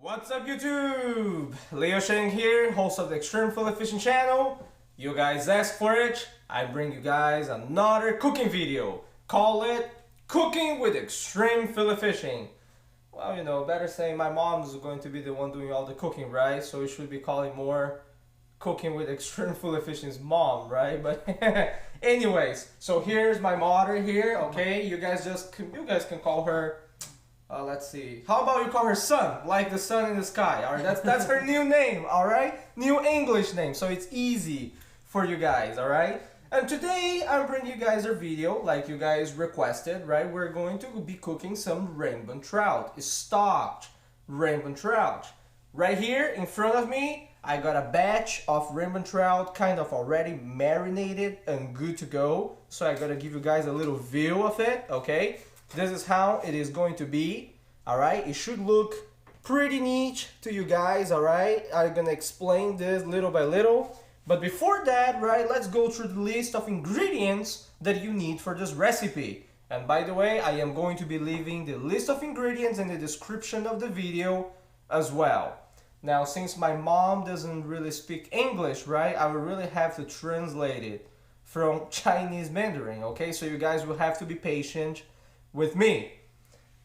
What's up YouTube? Leo Sheng here, host of the Extreme Fillet Fishing channel. You guys asked for it, I bring you guys another cooking video. Call it Cooking with Extreme Fillet Fishing. Well, you know, better say my mom's going to be the one doing all the cooking, right? So it should be calling more Cooking with Extreme Fillet Fishing's mom, right? But anyways, so here's my mother here, okay? You guys can call her let's see. How about you call her sun, like the sun in the sky? All right, that's her new name. All right, new English name, so it's easy for you guys. All right. And today I'm bringing you guys a video like you guys requested. Right, we're going to be cooking some rainbow trout, stocked rainbow trout. Right here in front of me, I got a batch of rainbow trout, kind of already marinated and good to go. So I gotta give you guys a little view of it. Okay. This is how it is going to be, all right? It should look pretty neat to you guys, all right? I'm gonna explain this little by little. But before that, right, let's go through the list of ingredients that you need for this recipe. And by the way, I am going to be leaving the list of ingredients in the description of the video as well. Now, since my mom doesn't really speak English, right, I will really have to translate it from Chinese Mandarin, okay? So you guys will have to be patient with me.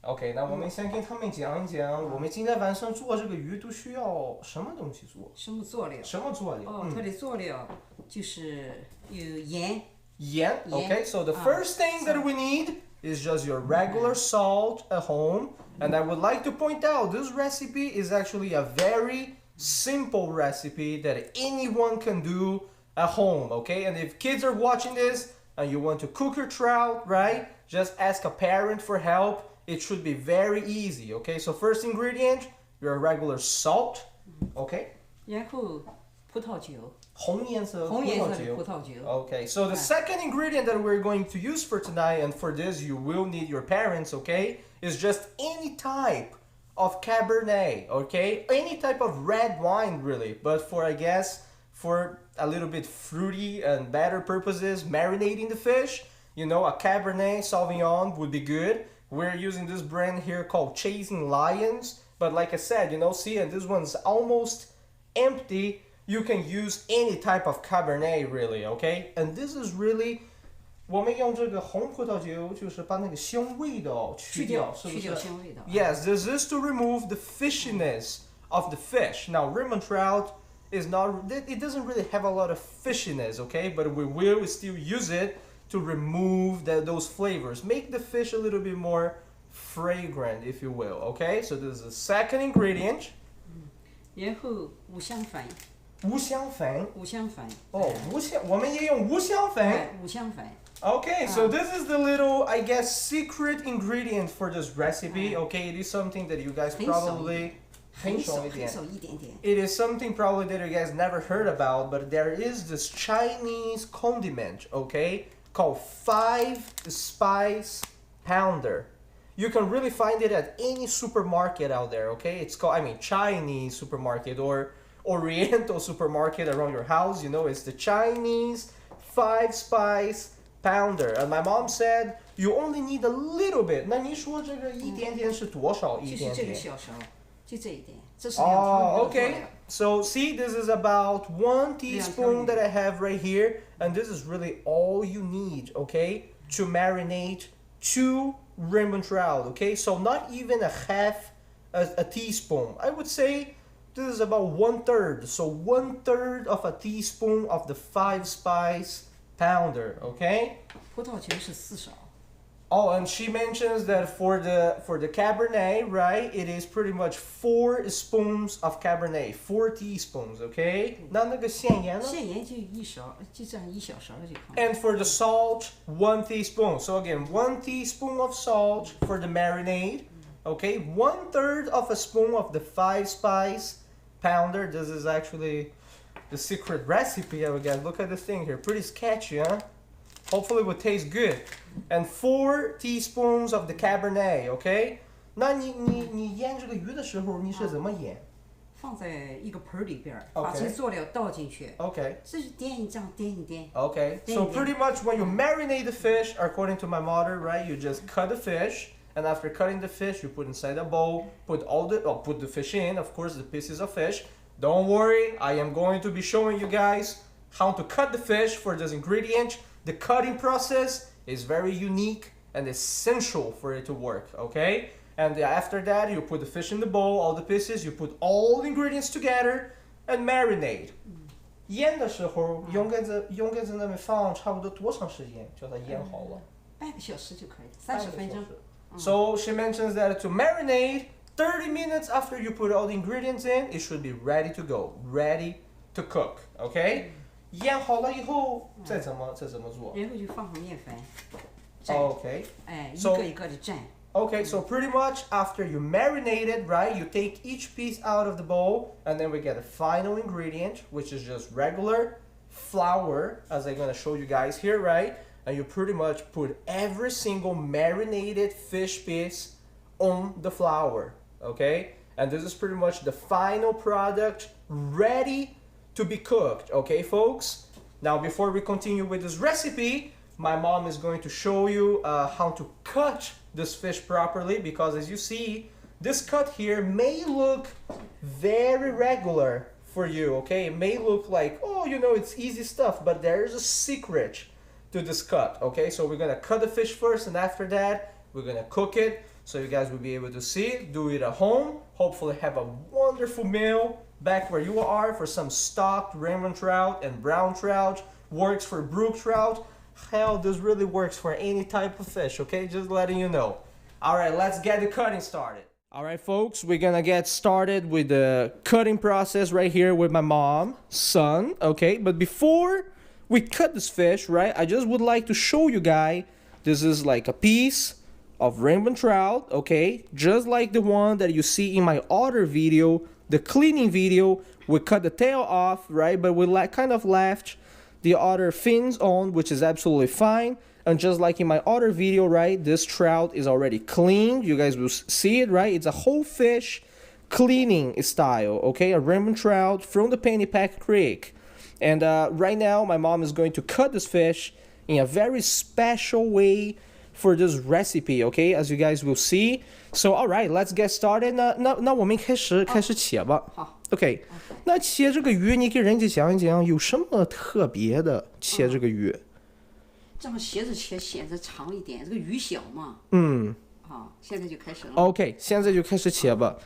OK， 那我们先跟他们讲一讲，我们今天晚上做这个鱼都需要什么东西做？什么佐料？什么佐料？它的佐料就是有盐。盐 OK, so the first thing that we need is just your regular salt at home. And I would like to point out this recipe is actually a very simple recipe that anyone can do at home. OK, and if kids are watching this and you want to cook your trout, right? Just ask a parent for help. It should be very easy, okay? So first ingredient, your regular salt, okay? 然后葡萄酒。红颜色的葡萄酒。 Okay, so the second ingredient that we're going to use for tonight, and for this you will need your parents, okay? Is just any type of Cabernet, okay? Any type of red wine, really. But for, I guess, for a little bit fruity and better purposes, marinating the fish, you know, a Cabernet Sauvignon would be good. We're using this brand here called Chasing Lions. But like I said, you know, see, and this one's almost empty. You can use any type of Cabernet, really, okay? And this is really, 我们用这个红葡萄酒就是把那个香味道去掉，是不是？去掉香味道。Yes, this is to remove the fishiness of the fish. Now, rainbow trout is not, it doesn't really have a lot of fishiness, okay? But we will still use it to remove those flavors, make the fish a little bit more fragrant, if you will. Okay, so this is the second ingredient. 然后五香粉。五香粉。五香粉。哦，我们也用五香粉。五香粉。Okay, so this is the little, I guess, secret ingredient for this recipe. Okay, it is something that you guys probably. 很少一点点。 It is something probably that you guys never heard about, but there is this Chinese condiment, okay, called 5-spice pounder. You can really find it at any supermarket out there, okay? It's called, I mean, Chinese supermarket or Oriental supermarket around your house. You know, it's the Chinese 5-spice pounder. And my mom said you only need a little bit. 那你说这个一点点是多少一点点？就是这个小勺，就这一点。Oh, okay. So see, this is about 1 teaspoon that I have right here, and this is really all you need, okay, to marinate 2 rainbow trout, okay? So not even a teaspoon. I would say this is about 1/3. So 1/3 of a teaspoon of the 5-spice pounder, okay? 葡萄酒是4勺。 Oh, and she mentions that for the Cabernet, right, it is pretty much 4 spoons of Cabernet, 4 teaspoons, okay? 那个咸盐呢？咸盐就1勺，就这样1小勺就可以。 And for the salt, 1 teaspoon. So again, 1 teaspoon of salt for the marinade, okay? 1/3 of a spoon of the 5-spice pounder. This is actually the secret recipe, I guess. Look at this thing here, pretty sketchy, huh? Hopefully it will taste good. And 4 teaspoons of the Cabernet, okay? 那你腌这个鱼的时候你是怎么腌？放在一个盆里边，把这佐料倒进去。Okay. 这是点一张，点一点。Okay. So pretty much when you marinate the fish, according to my mother, right? You just cut the fish And after cutting the fish, you put inside a bowl, put the fish in, of course, the pieces of fish. Don't worry, I am going to be showing you guys how to cut the fish for this ingredient. The cutting process is very unique and essential for it to work, okay? And after that, you put the fish in the bowl, all the pieces, you put all the ingredients together and marinate. 腌的时候用在那边放差不多多长时间就它腌好了？半个小时就可以，30分钟。So she mentions that to marinate 30 minutes after you put all the ingredients in, it should be ready to go, ready to cook, okay? 腌好了以后再怎么做？然后就放好面粉。Okay. 一个一个的蘸。Okay, so pretty much after you marinate it, right, you take each piece out of the bowl, and then we get the final ingredient, which is just regular flour, as I'm gonna show you guys here, right? And you pretty much put every single marinated fish piece on the flour, okay? And this is pretty much the final product ready to be cooked, okay, folks? Now, before we continue with this recipe, my mom is going to show you how to cut this fish properly, because as you see, this cut here may look very regular for you, okay? It may look like, oh, you know, it's easy stuff, but there's a secret to this cut, okay? So we're gonna cut the fish first, and after that, we're gonna cook it, so you guys will be able to see it, do it at home, hopefully have a wonderful meal back where you are for some stocked rainbow trout and brown trout, works for brook trout. Hell, this really works for any type of fish, okay? Just letting you know. All right, let's get the cutting started. All right, folks, we're gonna get started with the cutting process right here with my mom, son, okay? But before we cut this fish, right, I just would like to show you guys, this is like a piece of rainbow trout, okay? Just like the one that you see in my other video, the cleaning video, we cut the tail off, right? But we kind of left the other fins on, which is absolutely fine. And just like in my other video, right, this trout is already cleaned. You guys will see it, right? It's a whole fish cleaning style, okay? A rainbow trout from the Pennypack Creek. And right now, my mom is going to cut this fish in a very special way for this recipe, okay? As you guys will see. So, all right, let's get started. 那我们开始切吧。好。OK， 那切这个鱼，你给人家讲一讲有什么特别的？切这个鱼，这样斜着切显得长一点，这个鱼小嘛。好，现在就开始了。OK， 现在就开始切吧。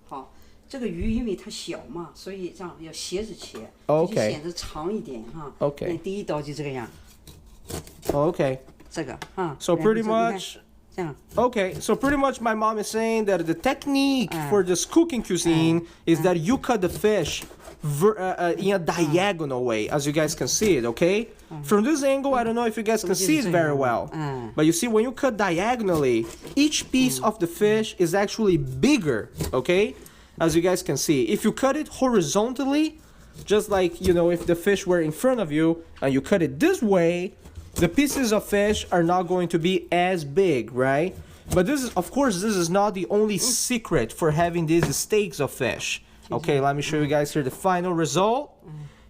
好，这个鱼因为它小嘛，所以这样要斜着切， OK， 就显得长一点哈。OK， 第一刀就这个样。OK， 这个哈。So pretty much. Okay, so pretty much my mom is saying that the technique for this cooking cuisine is that you cut the fish in a diagonal way, as you guys can see it, okay? From this angle, I don't know if you guys can see it very well, but you see when you cut diagonally, each piece of the fish is actually bigger, okay? As you guys can see. If you cut it horizontally, just like, you know, if the fish were in front of you and you cut it this way, the pieces of fish are not going to be as big, right? But this is, of course, this is not the only secret for having these steaks of fish. Okay, let me show you guys here the final result.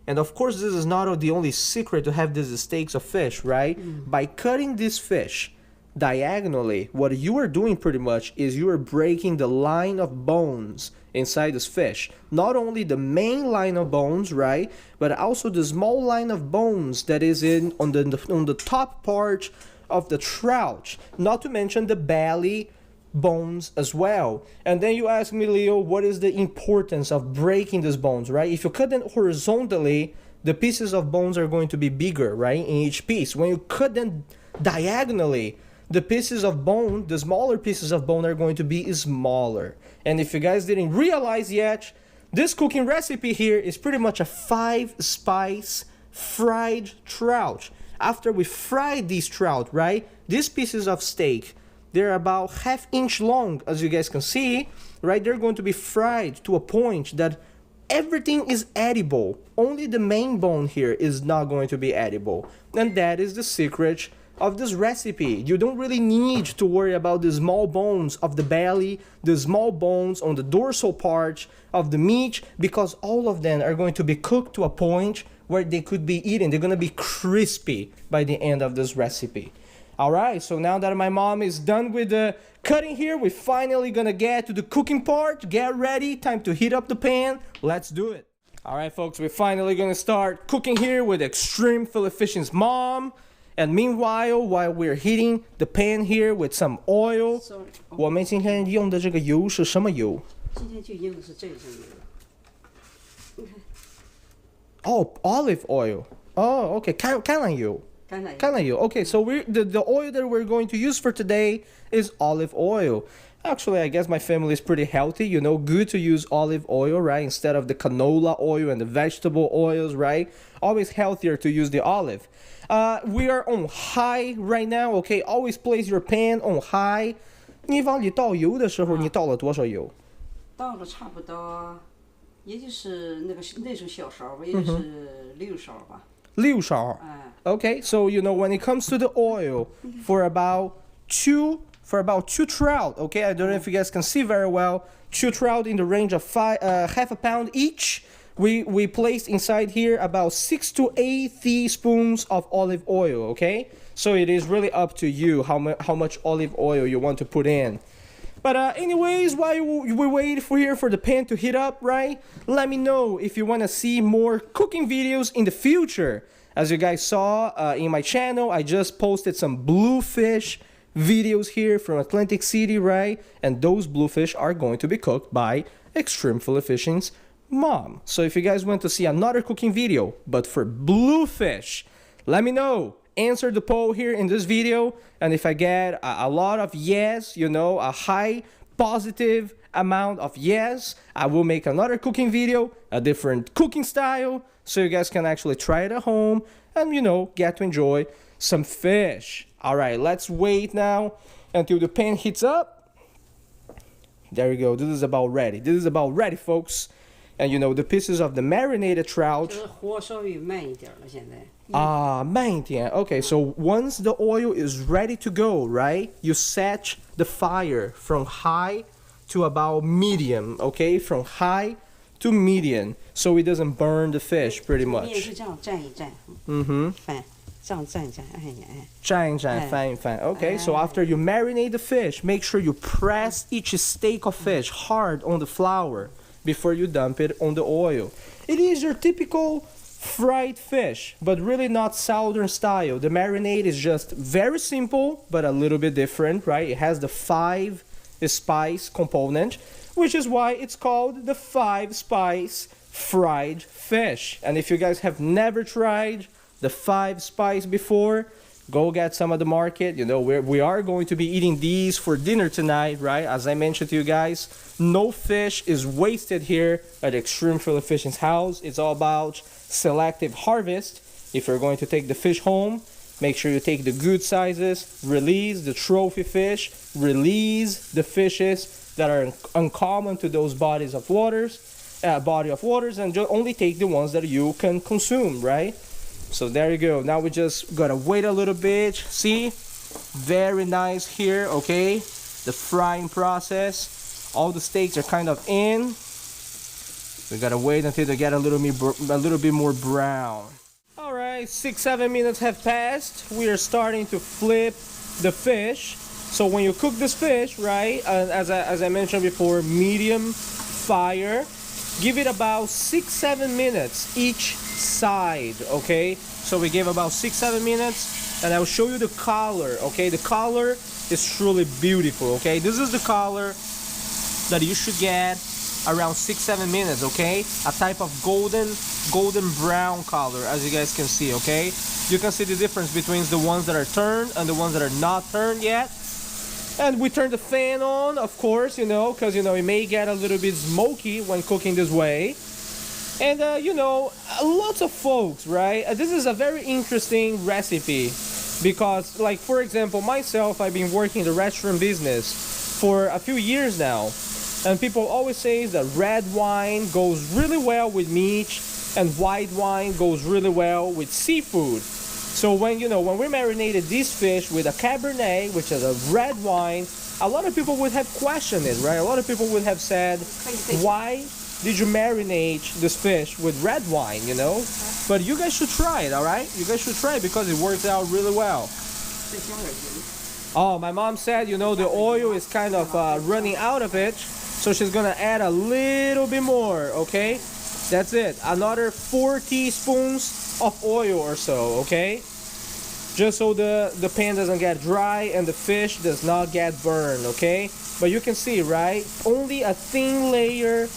And of course, this is not the only secret to have these steaks of fish, right? By cutting this fish diagonally, what you are doing pretty much is you are breaking the line of bones inside this fish. Not only the main line of bones, right, but also the small line of bones that is on the top part of the trout, not to mention the belly bones as well. And then you ask me, Leo, what is the importance of breaking these bones, right? If you cut them horizontally, the pieces of bones are going to be bigger, right, in each piece. When you cut them diagonally, the pieces of bone, the smaller pieces of bone are going to be smaller. And if you guys didn't realize yet, this cooking recipe here is pretty much a 5-spice fried trout. After we fried these trout, right, these pieces of steak, they're about ½ inch long, as you guys can see, right? They're going to be fried to a point that everything is edible. Only the main bone here is not going to be edible. And that is the secret of this recipe. You don't really need to worry about the small bones of the belly, the small bones on the dorsal part of the meat, because all of them are going to be cooked to a point where they could be eaten. They're going to be crispy by the end of this recipe. All right, so now that my mom is done with the cutting here, we're finally gonna get to the cooking part. Get ready, time to heat up the pan. Let's do it. All right, folks, we're finally gonna start cooking here with Extreme Fillet Fishing's mom. And meanwhile, while we're heating the pan here with some oil, 我们今天用的这个油是什么油？今天就用的是这种油。你看。Oh, olive oil. Oh, okay. 橄榄油。橄榄油. Okay, so the oil that we're going to use for today is olive oil. Actually, I guess my family is pretty healthy, you know, good to use olive oil, right? Instead of the canola oil and the vegetable oils, right? Always healthier to use the olive. We are on high right now, okay? Always place your pan on high. 你往里倒油的时候，你倒了多少油？倒了差不多，也就是那种小勺吧，也就是6勺吧。6勺. Okay, so you know when it comes to the oil, for about two trout, okay, I don't know if you guys can see very well, 2 trout in the range of half a pound each. We placed inside here about 6 to 8 teaspoons of olive oil, okay? So it is really up to you how much olive oil you want to put in. But anyways, while we wait for the pan to heat up, right? Let me know if you want to see more cooking videos in the future. As you guys saw in my channel, I just posted some bluefish videos here from Atlantic City, right? And those bluefish are going to be cooked by Extreme Fillet Fishing's mom. So if you guys want to see another cooking video, but for bluefish, let me know. Answer the poll here in this video, and if I get a lot of yes, you know, a high positive amount of yes, I will make another cooking video, a different cooking style, so you guys can actually try it at home and, you know, get to enjoy some fish. All right, let's wait now until the pan heats up. There you go. This is about ready. This is about ready, folks. And you know, the pieces of the marinated trout. 火稍微慢一点了，现在。慢一点. Okay, so once the oil is ready to go, right? You set the fire from high to about medium, okay? From high to medium, so it doesn't burn the fish pretty much. 是这样蘸一蘸。翻，这样蘸一蘸，哎呀哎。蘸一蘸，翻一翻. Okay, so after you marinate the fish, make sure you press each steak of fish hard on the flour before you dump it on the oil. It is your typical fried fish, but really not southern style. The marinade is just very simple, but a little bit different, right? It has the 5 spice component, which is why it's called the 5 spice fried fish. And if you guys have never tried the 5 spice before, go get some at the market. You know, we are going to be eating these for dinner tonight, right? As I mentioned to you guys, no fish is wasted here at Extreme Fillet Fishing's house. It's all about selective harvest. If you're going to take the fish home, make sure you take the good sizes, release the trophy fish, release the fishes that are uncommon to those body of waters, and only take the ones that you can consume, right? So there you go. Now we just gotta wait a little bit. See, very nice here. Okay, the frying process, all the steaks are kind of in. We gotta wait until they get a little bit more brown. All right, 6-7 minutes have passed. We are starting to flip the fish. So when you cook this fish, right, as I mentioned before, medium fire. Give it about 6-7 minutes each side, okay? So we give about 6-7 minutes, and I'll show you the color, okay? The color is truly beautiful, okay? This is the color that you should get around 6-7 minutes, okay? A type of golden brown color, as you guys can see, okay? You can see the difference between the ones that are turned and the ones that are not turned yet. And we turn the fan on, of course, you know, because, you know, it may get a little bit smoky when cooking this way. And, you know, lots of folks, right? This is a very interesting recipe because, like, for example, myself, I've been working in the restaurant business for a few years now. And people always say that red wine goes really well with meat and white wine goes really well with seafood. So when, you know, when we marinated this fish with a Cabernet, which is a red wine, a lot of people would have questioned it, right? A lot of people would have said, why did you marinate this fish with red wine, you know? But you guys should try it, all right? You guys should try it because it works out really well. 再加点油。 Oh, my mom said, you know, the oil is kind of running out of it, so she's gonna add a little bit more, okay? That's it. Another 4 teaspoons of oil or so, okay? Just so the pan doesn't get dry and the fish does not get burned, okay? But you can see, right? Only a thin layer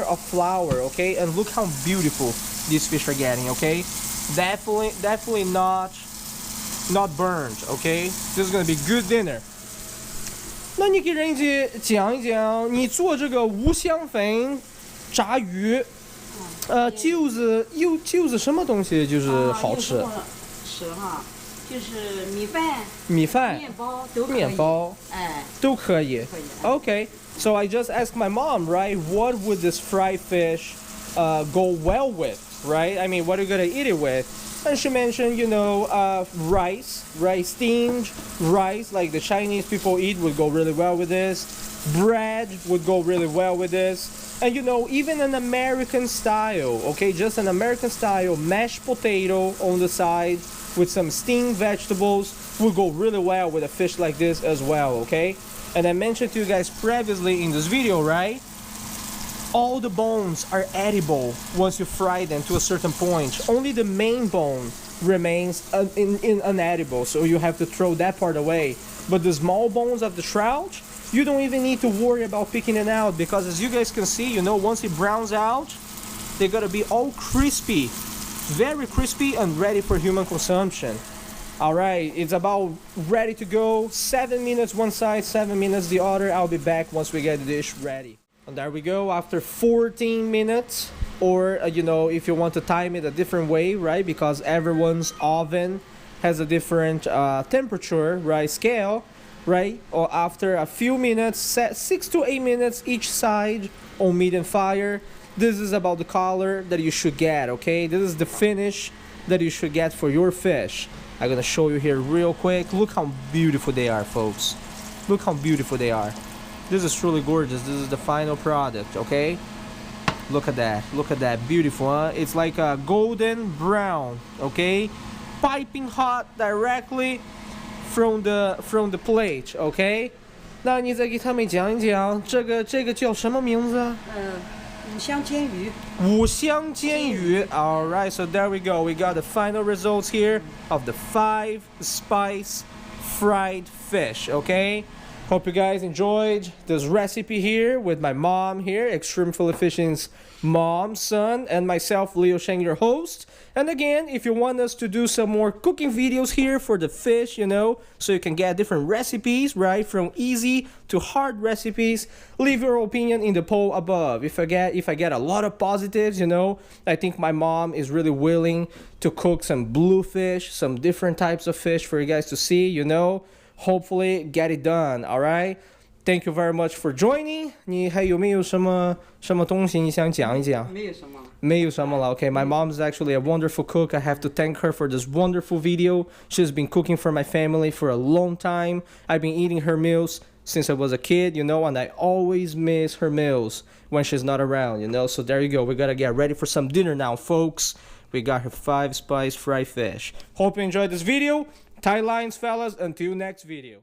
of flour, okay? And look how beautiful these fish are getting, okay? Definitely not burned, okay? This is gonna be good dinner. 那你给人家讲一讲，你做这个无香粉炸鱼，就是什么东西就是好吃？是哈，就是米饭、面包都可以。面包，哎，都可以。可以。Okay, so I just asked my mom, right? What would this fried fish go well with, right? I mean, what are you gonna eat it with? And she mentioned, you know, rice, right? Steamed rice, like the Chinese people eat, would go really well with this. Bread would go really well with this. And you know, even an American style, okay, just an American style mashed potato on the side with some steamed vegetables would go really well with a fish like this as well, okay? And I mentioned to you guys previously in this video, right? All the bones are edible once you fry them to a certain point. Only the main bone remains unedible, so you have to throw that part away. But the small bones of the trout, you don't even need to worry about picking it out, because as you guys can see, you know, once it browns out, they're gonna be all crispy, very crispy and ready for human consumption. All right, it's about ready to go. 7 minutes one side, 7 minutes the other. I'll be back once we get the dish ready. And there we go, after 14 minutes, or you know, if you want to time it a different way, right, because everyone's oven has a different temperature, right, scale, right, or after a few minutes, 6 to 8 minutes each side on medium fire, this is about the color that you should get, okay? This is the finish that you should get for your fish. I'm gonna show you here real quick. Look how beautiful they are, folks. Look how beautiful they are. This is truly gorgeous. This is the final product, okay? Look at that. Look at that. Beautiful, huh? It's like a golden brown, okay? Piping hot directly from the plate, okay? 那你再给他们讲一讲，这个叫什么名字？五香煎鱼。五香煎鱼. All right, so there we go. We got the final results here of the 5-spice fried fish, okay? Hope you guys enjoyed this recipe here with my mom here, Extreme Full Fishing's mom, son, and myself, Leo Sheng, your host. And again, if you want us to do some more cooking videos here for the fish, you know, so you can get different recipes, right, from easy to hard recipes, leave your opinion in the poll above. If I get a lot of positives, you know, I think my mom is really willing to cook some bluefish, some different types of fish for you guys to see, you know. Hopefully get it done, all right? Thank you very much for joining. 你还有没有什么东西你想讲一讲？没有什么了。Okay, my mom is actually a wonderful cook. I have to thank her for this wonderful video. She's been cooking for my family for a long time. I've been eating her meals since I was a kid, you know, and I always miss her meals when she's not around, you know. So there you go. We gotta get ready for some dinner now, folks. We got her 5-spice fried fish. Hope you enjoyed this video. Tight lines, fellas. Until next video.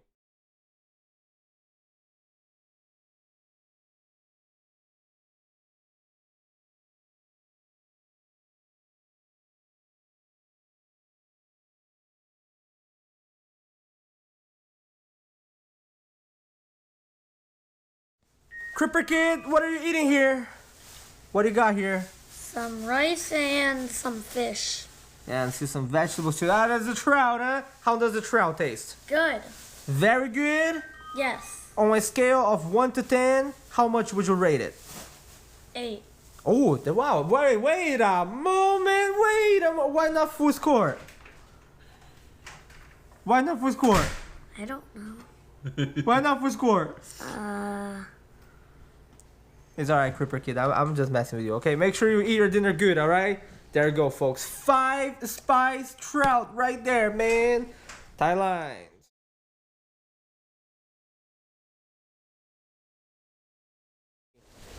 Cripper Kid, what are you eating here? What do you got here? Some rice and some fish. Yeah, and see some vegetables too. Ah, that's the trout, huh? How does the trout taste? Good. Very good? Yes. On a scale of 1 to 10, how much would you rate it? 8. Oh, wow. Wait a moment. Why not full score? Why not full score? I don't know. Why not full score? It's alright, Cripper Kid. I'm just messing with you. Okay, make sure you eat your dinner good, alright? There you go, folks. 5-spice trout right there, man. Tight lines.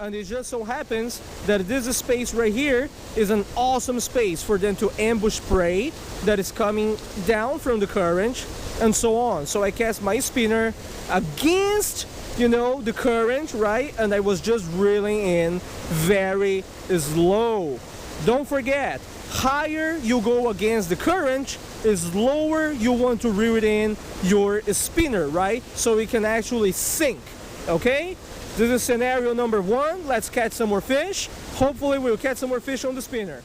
And it just so happens that this space right here is an awesome space for them to ambush prey that is coming down from the current and so on. So I cast my spinner against, you know, the current, right? And I was just reeling in very slow. Don't forget, higher you go against the current, is lower you want to reel it in your spinner, right? So it can actually sink, okay? This is scenario number 1. Let's catch some more fish. Hopefully we'll catch some more fish on the spinner.